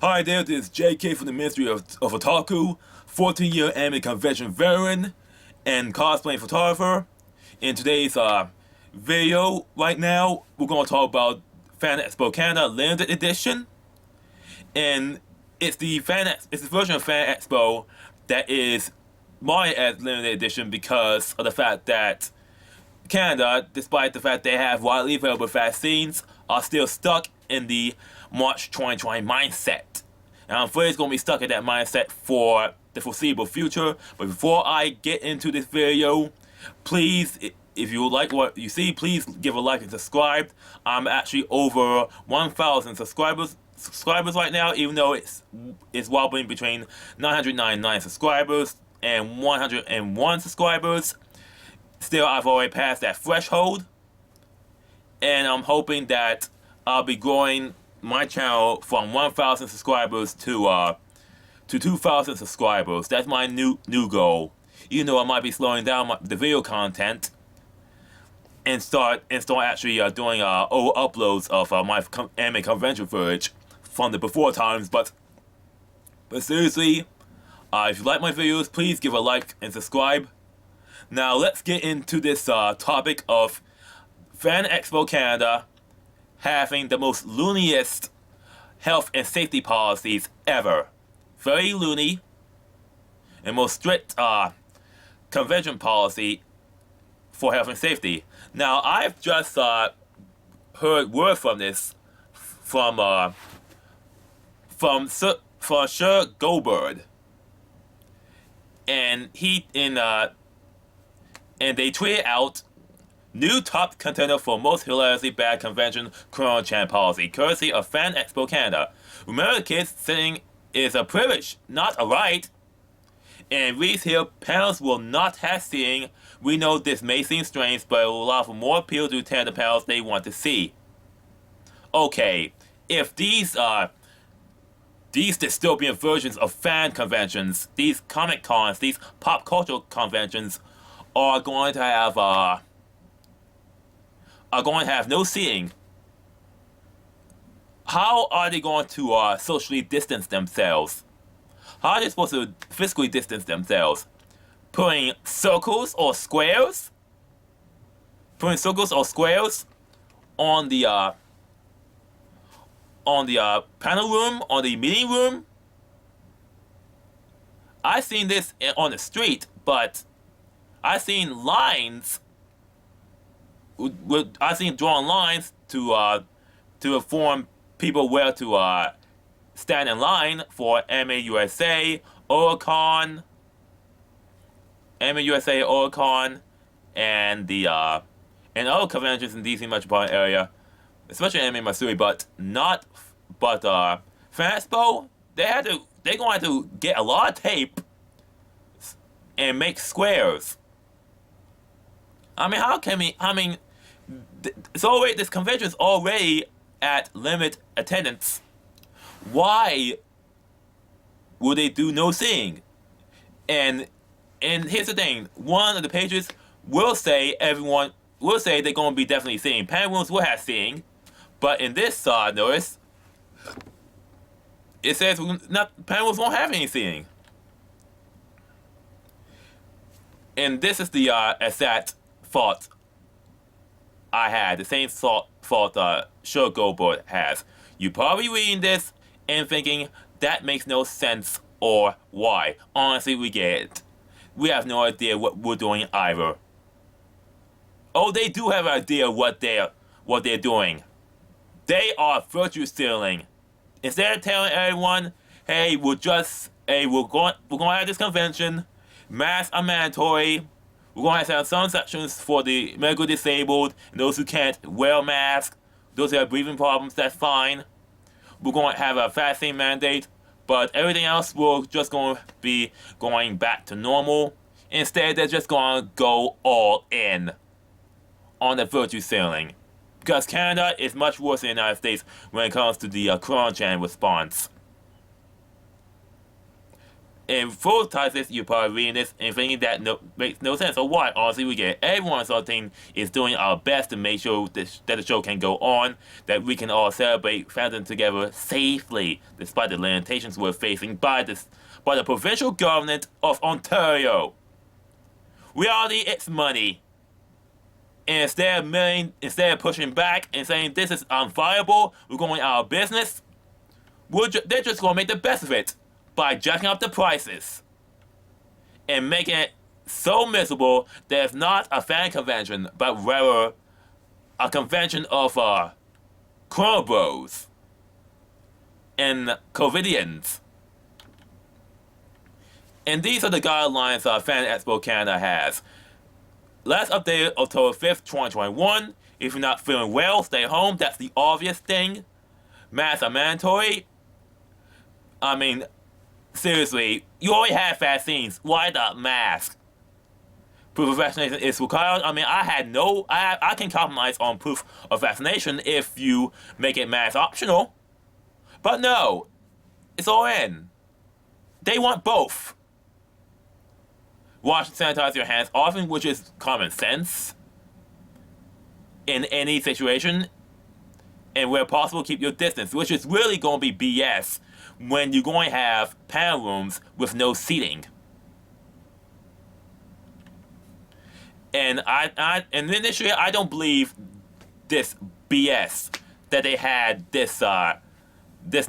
Hi there, this is JK from the Ministry of Otaku, 14-year anime convention veteran and cosplaying photographer. In today's video right now, we're going to talk about Fan Expo Canada Limited Edition. And it's the version of Fan Expo that is marketed as limited edition because of the fact that Canada, despite the fact they have widely available vaccines, are still stuck in the March 2020 mindset. And I'm afraid it's going to be stuck in that mindset for the foreseeable future. But before I get into this video, please, if you like what you see, please give a like and subscribe. I'm actually over 1,000 subscribers right now, even though it's wobbling between 999 subscribers and 101 subscribers. Still, I've already passed that threshold, and I'm hoping that I'll be growing my channel from 1,000 subscribers to 2,000 subscribers. That's my new goal. Even though I might be slowing down the video content and start actually doing old uploads of my anime convention footage from the before times. But seriously, if you like my videos, please give a like and subscribe. Now let's get into this topic of Fan Expo Canada having the most looniest health and safety policies ever. Very loony and most strict convention policy for health and safety. Now I've just heard word from this from Sir Goldberg, and and they tweeted out new top contender for most hilariously bad convention coronachan policy, courtesy of Fan Expo Canada. Remember, kids, sitting is a privilege, not a right. And reads here, panels will not have seating. We know this may seem strange, but it will allow for more appeal to attend the panels they want to see. Okay, if these dystopian versions of fan conventions, these comic cons, these pop culture conventions are going to have no seating, how are they going to socially distance themselves? How are they supposed to physically distance themselves? Putting circles or squares? Putting circles or squares on the panel room, on the meeting room? I've seen this on the street, but I've seen lines. I've seen drawn lines to inform people where to stand in line for Anime USA, Oricon, and the and other conventions in DC metropolitan area, especially Anime Matsuri, but Fan Expo, they're going to have to get a lot of tape and make squares. This convention is already at limit attendance. Why would they do no seeing? And here's the thing: one of the pages will say they're going to be definitely seeing. Panel rooms will have seeing, but in this notice, it says panel rooms won't have any seeing. And this is the exact fault I had, the same fault Sure Goldberg has. You're probably reading this and thinking, that makes no sense or why. Honestly, we get it. We have no idea what we're doing either. Oh, they do have an idea what they're doing. They are virtue signaling. Instead of telling everyone, hey, we're going to have this convention, masks are mandatory, we're going to have some sections for the medically disabled and those who can't wear a mask, those who have breathing problems, that's fine. We're going to have a vaccine mandate, but everything else will just going to be going back to normal. Instead, they're just going to go all in on the virtue signaling. Because Canada is much worse than the United States when it comes to the coronachan response. And full titles, you're probably reading this and thinking that makes no sense. So why? Honestly, we get everyone on our team is doing our best to make sure that the show can go on, that we can all celebrate fandom together safely, despite the limitations we're facing by the provincial government of Ontario. Reality, it's money. And instead of pushing back and saying this is unviable, we're going out of business, they're just going to make the best of it by jacking up the prices and making it so miserable that it's not a fan convention, but rather a convention of Corona Bros and Covidians. And these are the guidelines Fan Expo Canada has. Last updated October 5th, 2021. If you're not feeling well, stay home. That's the obvious thing. Masks are mandatory. I mean, seriously, you already have vaccines. Why the mask? Proof of vaccination is required. I mean, I can compromise on proof of vaccination if you make it mask optional. But no, it's all in. They want both. Wash and sanitize your hands often, which is common sense in any situation. And where possible, keep your distance, which is really going to be BS when you're going to have panel rooms with no seating. And and initially, I don't believe this BS that they had this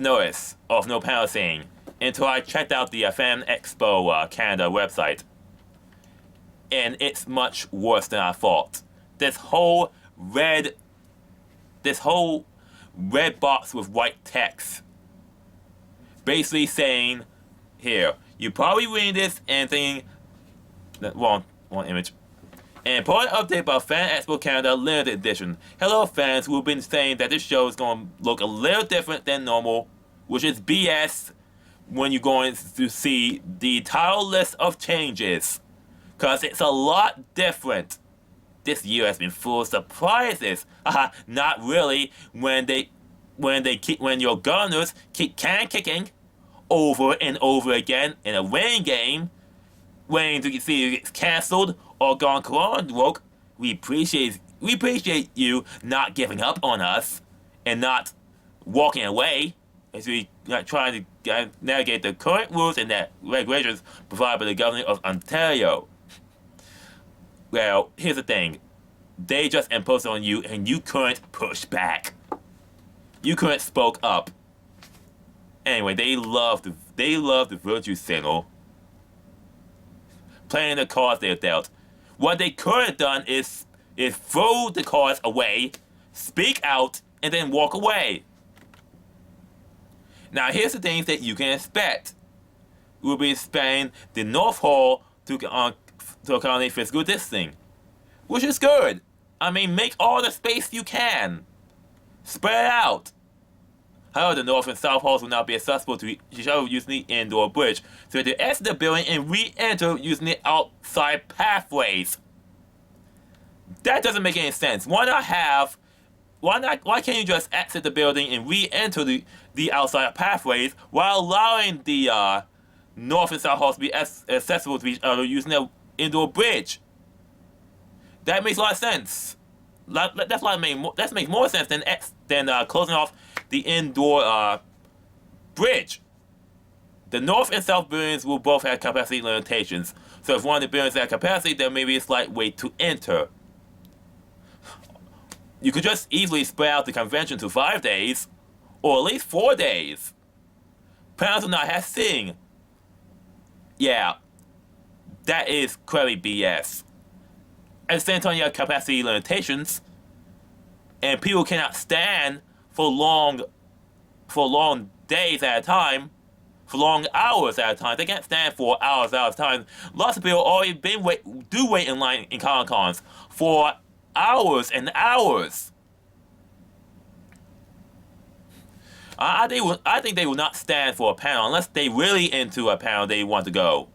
notice of no panel seating until I checked out the Fan Expo Canada website. And it's much worse than I thought. This whole red box with white text basically saying, here, you're probably reading this and thinking, wrong image. An important update about Fan Expo Canada Limited Edition. Hello fans who have been saying that this show is going to look a little different than normal, which is BS when you're going to see the title list of changes. Because it's a lot different. This year has been full of surprises. Not really when your governors keep can kicking over and over again in a winning game, waiting to see if it's cancelled or gone corona woke. We appreciate you not giving up on us and not walking away as we trying to navigate the current rules and that regulations provided by the government of Ontario. Well, here's the thing. They just imposed on you and you couldn't push back. You couldn't spoke up. Anyway, they love the virtue signal. Playing the cards they're dealt. What they could have done is throw the cards away, speak out, and then walk away. Now here's the things that you can expect. We'll be expanding the North Hall to accommodate physical distancing, which is good. I mean, make all the space you can. Spread it out. However, the North and South Halls will now be accessible to each other using the indoor bridge, so you have to exit the building and re-enter using the outside pathways. That doesn't make any sense. Why can't you just exit the building and re-enter the outside pathways while allowing the North and South Halls to be accessible to each other using the indoor bridge? That makes a lot of sense. That makes more sense than closing off the indoor bridge. The North and South buildings will both have capacity limitations. So if one of the buildings has capacity, there may be a slight wait to enter. You could just easily spread out the convention to 5 days, or at least 4 days. Panels will not have seating. Yeah, that is clearly BS. At the same time, you have capacity limitations, and people cannot stand for long days at a time, for long hours at a time. They can't stand for hours at a time. Lots of people already do wait in line in Comic-Cons for hours and hours. I think they will not stand for a panel unless they really into a panel they want to go.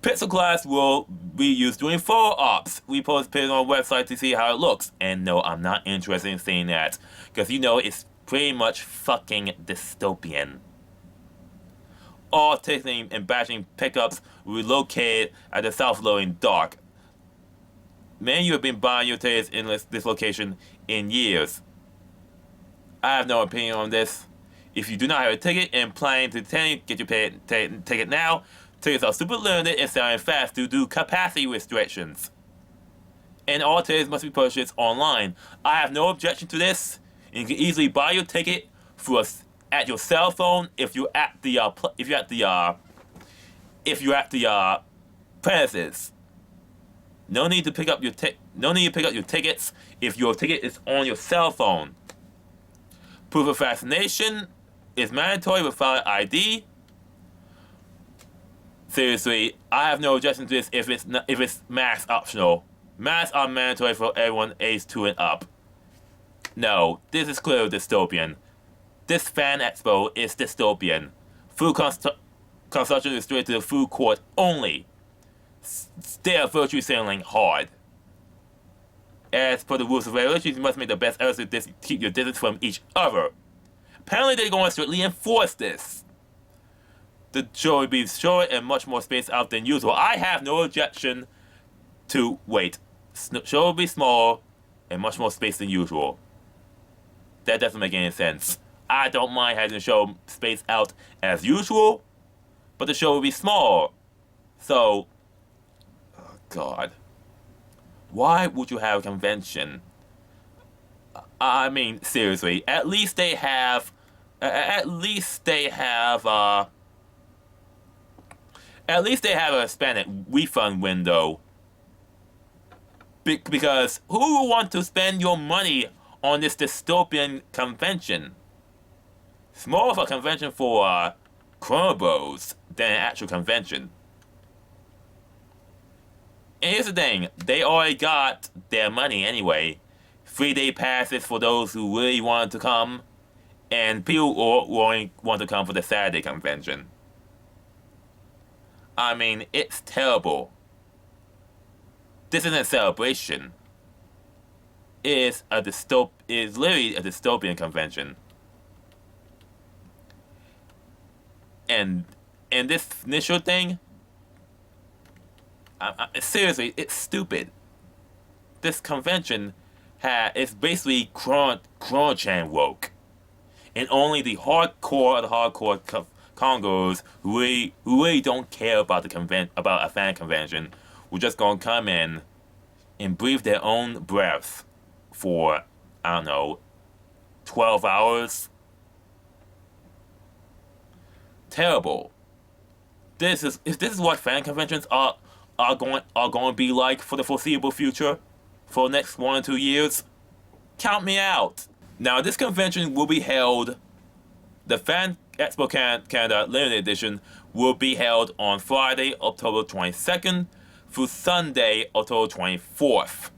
Pixelglass will be used during photo ops. We post pictures on our website to see how it looks. And no, I'm not interested in seeing that. Because it's pretty much fucking dystopian. all ticketing and badging pickups will be located at the South Loading Dock. Many of you have been buying your tickets in this location in years. I have no opinion on this. If you do not have a ticket and plan to attend, get your ticket now. Tickets are super limited and selling fast due to capacity restrictions. And all tickets must be purchased online. I have no objection to this. And you can easily buy your ticket at your cell phone if you're at the premises. No need to pick up your tickets if your ticket is on your cell phone. Proof of vaccination is mandatory with valid ID. Seriously, I have no objection to this if it's mask optional. Masks are mandatory for everyone aged 2 and up. No, this is clearly dystopian. This fan expo is dystopian. Food consumption is restricted to the food court only. They are virtually selling hard. As per the rules and regulations, you must make the best efforts to keep your distance from each other. Apparently, they're going to strictly enforce this. The show will be short and much more spaced out than usual. I have no objection to wait. Show will be small and much more spaced than usual. That doesn't make any sense. I don't mind having the show spaced out as usual, but the show will be small. So, oh God, why would you have a convention? I mean, seriously, at least they have a expanded refund window. Because who will want to spend your money on this dystopian convention? It's more of a convention for chronobos than an actual convention. And here's the thing, they already got their money anyway. 3-day passes for those who really want to come, and people who only want to come for the Saturday convention. I mean, it's terrible. This isn't a celebration. It is literally a dystopian convention. And this initial thing, seriously, it's stupid. This convention is basically coronachan woke, and only the hardcore of the hardcore Congos who really don't care about about a fan convention will just gonna come in and breathe their own breath for, I don't know, 12 hours. Terrible. This is what fan conventions are going to be like for the foreseeable future, for the next 1 or 2 years. Count me out. Now, this convention will be held. The Fan Expo Canada Limited Edition will be held on Friday, October 22nd through Sunday, October 24th.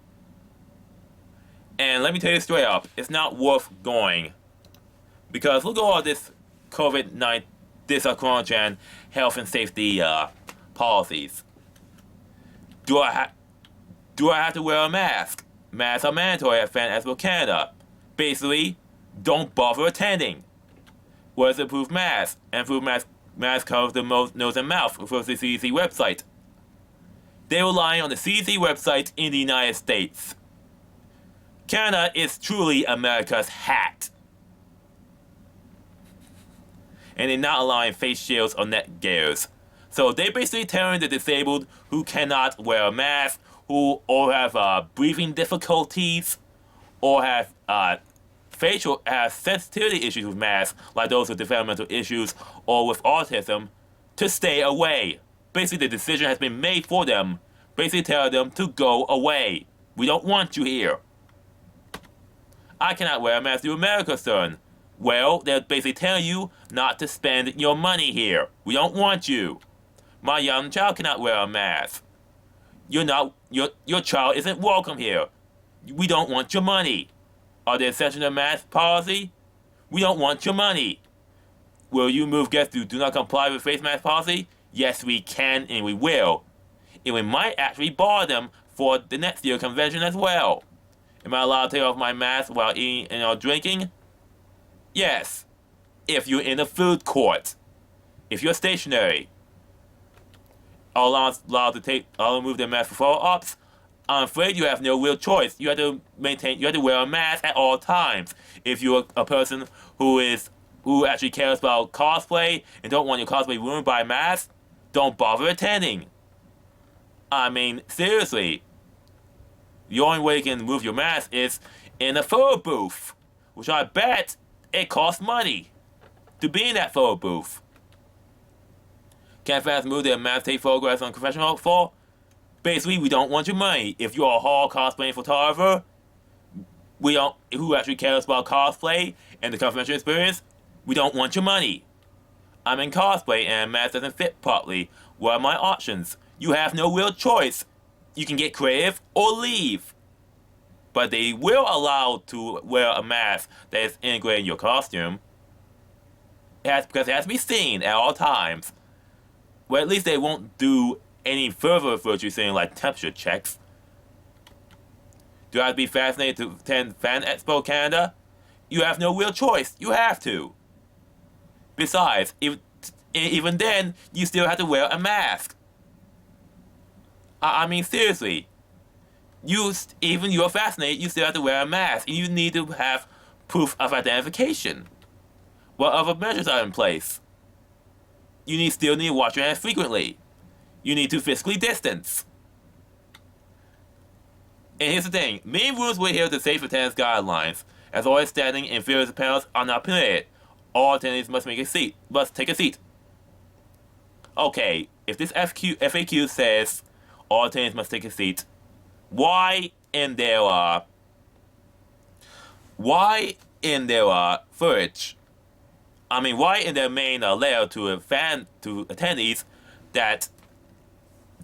And let me tell you straight up, it's not worth going. Because look at all this COVID-19, this coronachan health and safety policies. Do I have to wear a mask? Masks are mandatory at Fan Expo Canada. Basically, don't bother attending. Wear a proof mask, and proof mask covers the nose and mouth for the CDC website. They rely on the CDC website in the United States. Canada is truly America's hat. And they're not allowing face shields or neck gears. So they basically telling the disabled who cannot wear a mask, or have breathing difficulties, or have sensitivity issues with masks, like those with developmental issues or with autism, to stay away. Basically, the decision has been made for them. Basically, tell them to go away. We don't want you here. I cannot wear a mask to America, son. Well, they're basically telling you not to spend your money here. We don't want you. My young child cannot wear a mask. Your child isn't welcome here. We don't want your money. Are there exceptions to mask policy? We don't want your money. Will you move guests who do not comply with face mask policy? Yes, we can and we will. And we might actually bar them for the next year convention as well. Am I allowed to take off my mask while eating and drinking? Yes, if you're in a food court. If you're stationary, allowed to remove their mask for photo ops, I'm afraid you have no real choice. You have to wear a mask at all times. If you're a person who actually cares about cosplay and don't want your cosplay ruined by a mask, don't bother attending. I mean, seriously. The only way you can remove your mask is in a photo booth, which I bet it costs money to be in that photo booth. Can fans move their mask, take photographs on convention for? Basically, we don't want your money. If you're a hall cosplaying photographer, who actually cares about cosplay and the convention experience, we don't want your money. I'm in cosplay and a mask doesn't fit properly. What are my options? You have no real choice. You can get creative or leave. But they will allow to wear a mask that is integrated in your costume. Because it has to be seen at all times. Well, at least they won't do any further virtue signaling like temperature checks. Do I have to be fascinated to attend Fan Expo Canada? You have no real choice. You have to. Besides, even then, you still have to wear a mask. I mean, seriously. Even you're fascinated, you still have to wear a mask. And you need to have proof of identification. What other measures are in place? You still need to wash your hands frequently. You need to physically distance. And here's the thing. Main rules will adhere to safe attendance guidelines. As always, standing in various panels are not permitted. All attendees must take a seat. Okay, if this FAQ says all attendees must take a seat, why in their footage? I mean, why in their main layout to attendees that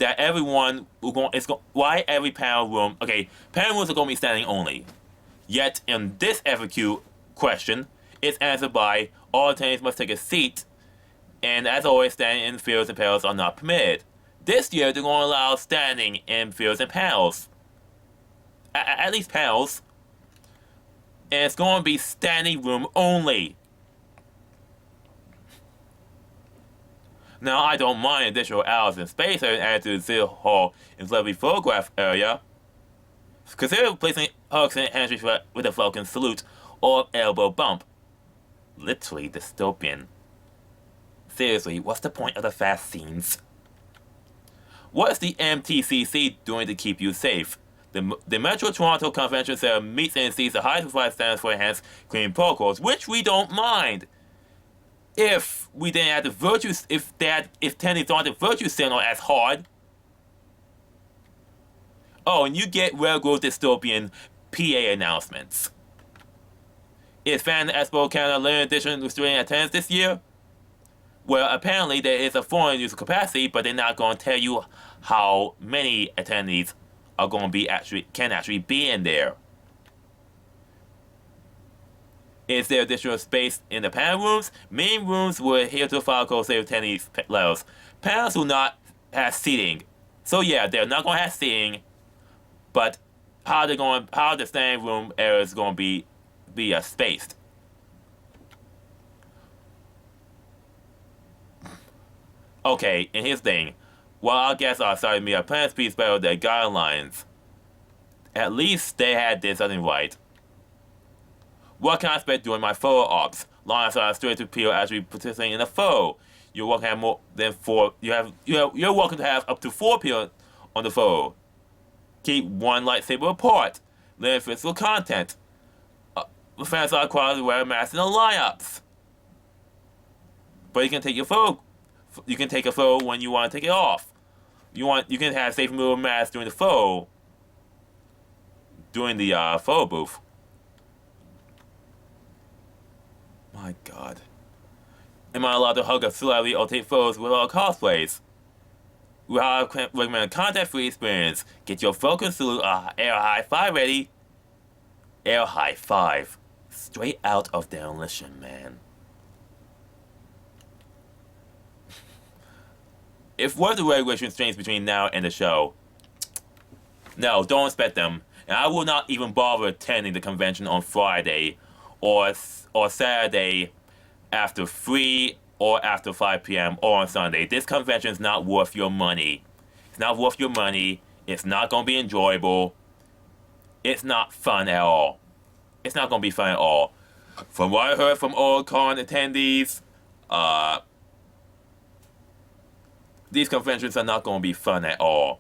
everyone why every panel room? Okay, panel rooms are going to be standing only. Yet in this FAQ question, it's answered by all attendees must take a seat, and as always, standing in fields and panels are not permitted. This year, they're going to allow standing in fields and panels. At least panels. And it's going to be standing room only. Now, I don't mind additional hours in space added to the exhibit hall and celebrity photograph area. Consider placing hugs and handshakes with a Falcon salute or elbow bump. Literally dystopian. Seriously, what's the point of the fast scenes? What is the MTCC doing to keep you safe? The Metro Toronto Convention Center meets and sees the highest profile standards for enhanced cleaning protocols, which we don't mind. If we didn't have the virtues, if attendees don't have the virtue signal as hard. Oh, and you get well-growth dystopian PA announcements. Is Fan Expo Canada limited edition restraining attendance this year? Well, apparently there is a foreign user capacity, but they're not going to tell you how many attendees are going to be can actually be in there. Is there additional space in the panel rooms? Main rooms will adhere to the file code save attendees levels. Panels will not have seating. So yeah, they're not going to have seating, but how the standing room area is going to be spaced. Okay, and here's the thing. While our guests are sorry to me, our plans piece better their guidelines. At least they had this something right. What can I expect during my photo ops? Long as I straight to people actually participating in a photo. You're welcome to have more than 4. You're welcome to have up to 4 people on the photo. Keep one lightsaber apart. Limit physical content. Fans are required to wear a mask in the lineups. But you can take your photo. You can take a photo when you want to take it off. You can have safe removal mask during the photo. During the photo booth. My God. Am I allowed to hug a celebrity or take photos with our cosplays? We recommend a contact-free experience. Get your Falcon salute air high five ready. Air high five. Straight out of Demolition Man. If what the regulations change between now and the show, no, don't expect them. And I will not even bother attending the convention on Friday or Saturday after 3 or after 5 p.m. or on Sunday. This convention is not worth your money. It's not worth your money. It's not going to be enjoyable. It's not fun at all. It's not going to be fun at all. From what I heard from all con attendees, these conventions are not going to be fun at all.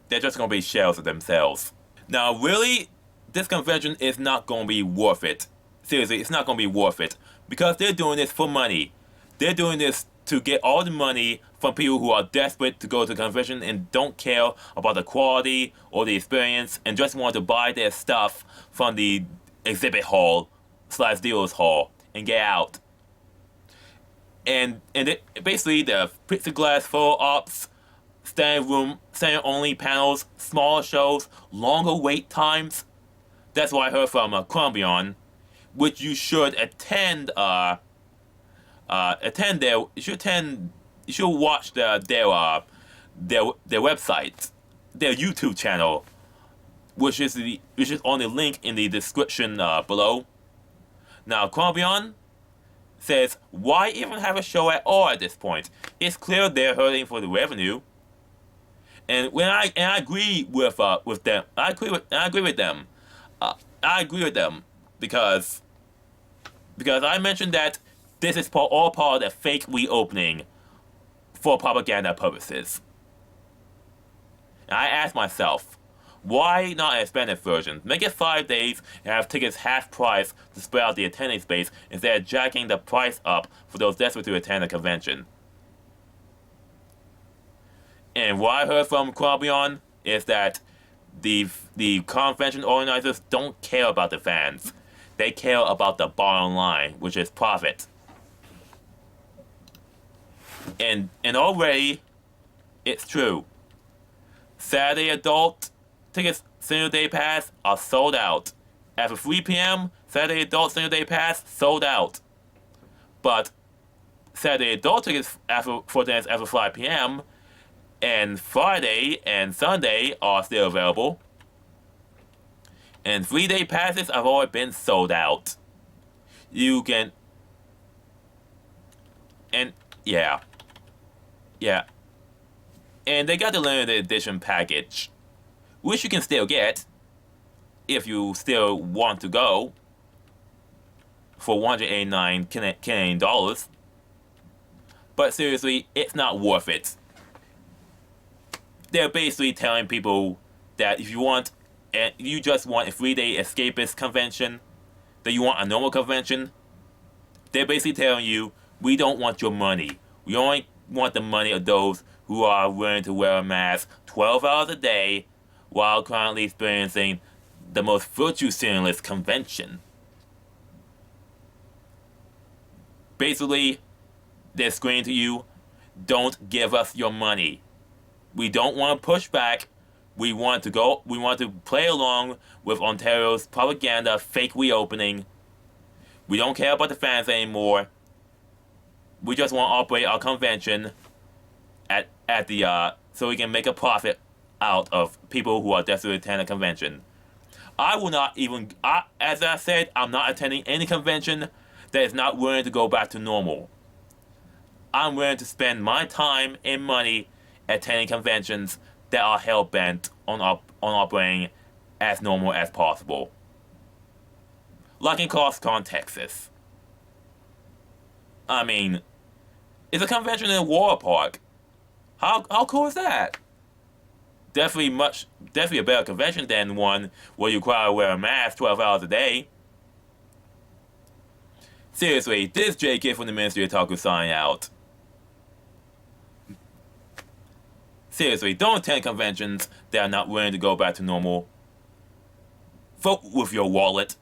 They're just going to be shells of themselves. Now, really, this convention is not going to be worth it. Seriously, it's not going to be worth it. Because they're doing this for money. They're doing this to get all the money from people who are desperate to go to the convention and don't care about the quality or the experience and just want to buy their stuff from the exhibit hall / dealers hall and get out. And basically, the pixelglass photo ops, standing only panels, smaller shows, longer wait times. That's what I heard from Columbion, which you should attend. Attend their. You should watch their website, their YouTube channel, which is on the link in the description below. Now, Columbion says, why even have a show at all at this point? It's clear they're hurting for the revenue. And I agree with them. I agree with them. I agree with them because I mentioned that this is all part of the fake reopening for propaganda purposes. And I asked myself, why not an expanded version? Make it 5 days and have tickets half price to spread out the attending space instead of jacking the price up for those desperate to attend a convention. And what I heard from Columbion is that the convention organizers don't care about the fans. They care about the bottom line, which is profit. And already, it's true. Saturday adult tickets single day pass are sold out. After 3 p.m., Saturday adult single day pass sold out. But Saturday adult tickets after 5 p.m. and Friday and Sunday are still available. And 3-day passes have already been sold out. You can... And, yeah. Yeah. And they got the limited edition package, which you can still get if you still want to go for $189 Canadian dollars. But seriously, it's not worth it. They're basically telling people that if you want, and you just want a 3-day escapist convention, that you want a normal convention, they're basically telling you, we don't want your money. We only want the money of those who are willing to wear a mask 12 hours a day while currently experiencing the most virtue-signaling convention. Basically, they're screaming to you, don't give us your money. We don't want to push back. We want to play along with Ontario's propaganda fake reopening. We don't care about the fans anymore. We just want to operate our convention at the so we can make a profit out of people who are desperate to attend a convention. I will not even, as I said, I'm not attending any convention that is not willing to go back to normal. I'm willing to spend my time and money attending conventions that are hell-bent on operating as normal as possible. Like in coronachan, Texas. I mean, it's a convention in a water park. How cool is that? Definitely a better convention than one where you require to wear a mask 12 hours a day. Seriously, this is JK from the Ministry of Otaku signing out. Seriously, don't attend conventions that are not willing to go back to normal. Vote with your wallet.